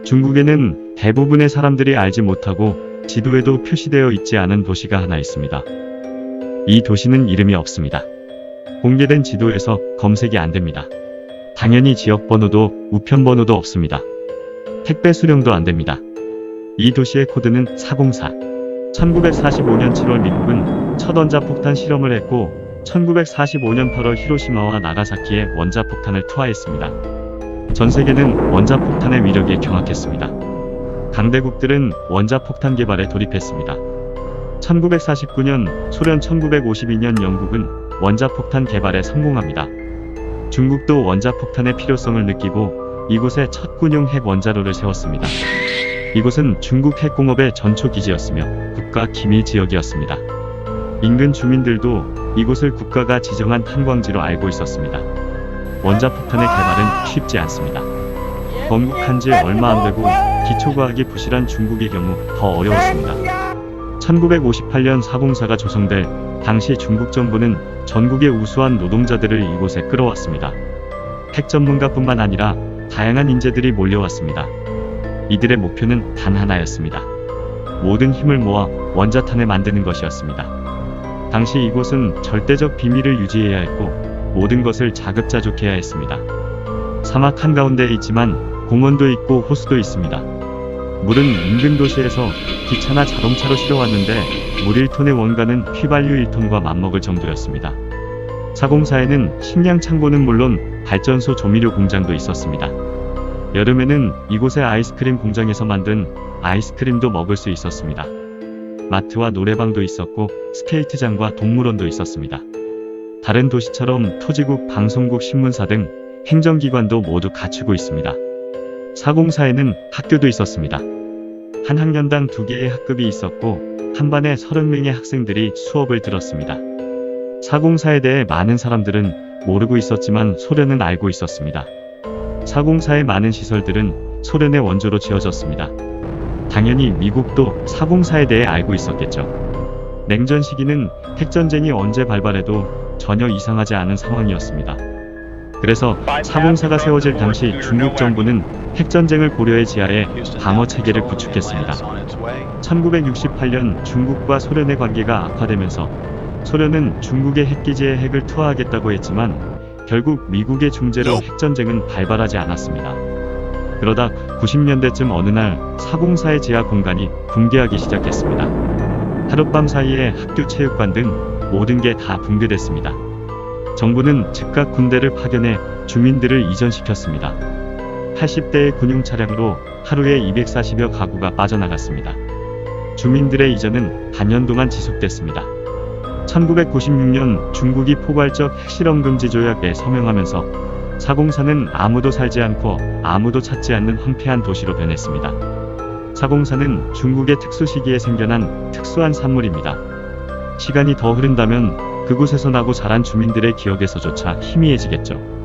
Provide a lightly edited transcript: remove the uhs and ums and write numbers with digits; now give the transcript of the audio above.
중국에는 대부분의 사람들이 알지 못하고 지도에도 표시되어 있지 않은 도시가 하나 있습니다. 이 도시는 이름이 없습니다. 공개된 지도에서 검색이 안 됩니다. 당연히 지역번호도 우편번호도 없습니다. 택배 수령도 안 됩니다. 이 도시의 코드는 404. 1945년 7월 미국은 첫 원자폭탄 실험을 했고 1945년 8월 히로시마와 나가사키에 원자폭탄을 투하했습니다. 전 세계는 원자폭탄의 위력에 경악했습니다. 강대국들은 원자폭탄 개발에 돌입했습니다. 1949년 소련, 1952년 영국은 원자폭탄 개발에 성공합니다. 중국도 원자폭탄의 필요성을 느끼고 이곳에 첫 군용 핵원자로를 세웠습니다. 이곳은 중국 핵공업의 전초기지였으며 국가 기밀 지역이었습니다. 인근 주민들도 이곳을 국가가 지정한 탄광지로 알고 있었습니다. 원자폭탄의 개발은 쉽지 않습니다. 건국한 지 얼마 안 되고 기초과학이 부실한 중국의 경우 더 어려웠습니다. 1958년 404가 조성될 당시 중국 정부는 전국의 우수한 노동자들을 이곳에 끌어왔습니다. 핵 전문가뿐만 아니라 다양한 인재들이 몰려왔습니다. 이들의 목표는 단 하나였습니다. 모든 힘을 모아 원자탄을 만드는 것이었습니다. 당시 이곳은 절대적 비밀을 유지해야 했고 모든 것을 자급자족해야 했습니다. 사막 한가운데에 있지만 공원도 있고 호수도 있습니다. 물은 인근 도시에서 기차나 자동차로 실어왔는데 물 1톤의 원가는 휘발유 1톤과 맞먹을 정도였습니다. 404에는 식량 창고는 물론 발전소 조미료 공장도 있었습니다. 여름에는 이곳의 아이스크림 공장에서 만든 아이스크림도 먹을 수 있었습니다. 마트와 노래방도 있었고 스케이트장과 동물원도 있었습니다. 다른 도시처럼 토지국, 방송국, 신문사 등 행정기관도 모두 갖추고 있습니다. 404에는 학교도 있었습니다. 한 학년당 2개의 학급이 있었고 한 반에 30명의 학생들이 수업을 들었습니다. 404에 대해 많은 사람들은 모르고 있었지만 소련은 알고 있었습니다. 404의 많은 시설들은 소련의 원조로 지어졌습니다. 당연히 미국도 404에 대해 알고 있었겠죠. 냉전 시기는 핵전쟁이 언제 발발해도 전혀 이상하지 않은 상황이었습니다. 그래서 404가 세워질 당시 중국 정부는 핵전쟁을 고려해 지하에 방어 체계를 구축했습니다. 1968년 중국과 소련의 관계가 악화되면서 소련은 중국의 핵기지에 핵을 투하하겠다고 했지만 결국 미국의 중재로 핵전쟁은 발발하지 않았습니다. 그러다 90년대쯤 어느 날 404의 지하 공간이 붕괴하기 시작했습니다. 하룻밤 사이에 학교, 체육관 등 모든 게 다 붕괴됐습니다. 정부는 즉각 군대를 파견해 주민들을 이전시켰습니다. 80대의 군용 차량으로 하루에 240여 가구가 빠져나갔습니다. 주민들의 이전은 반년 동안 지속됐습니다. 1996년 중국이 포괄적 핵실험 금지 조약에 서명하면서 404는 아무도 살지 않고 아무도 찾지 않는 황폐한 도시로 변했습니다. 404는 중국의 특수 시기에 생겨난 특수한 산물입니다. 시간이 더 흐른다면 그곳에서 나고 자란 주민들의 기억에서조차 희미해지겠죠.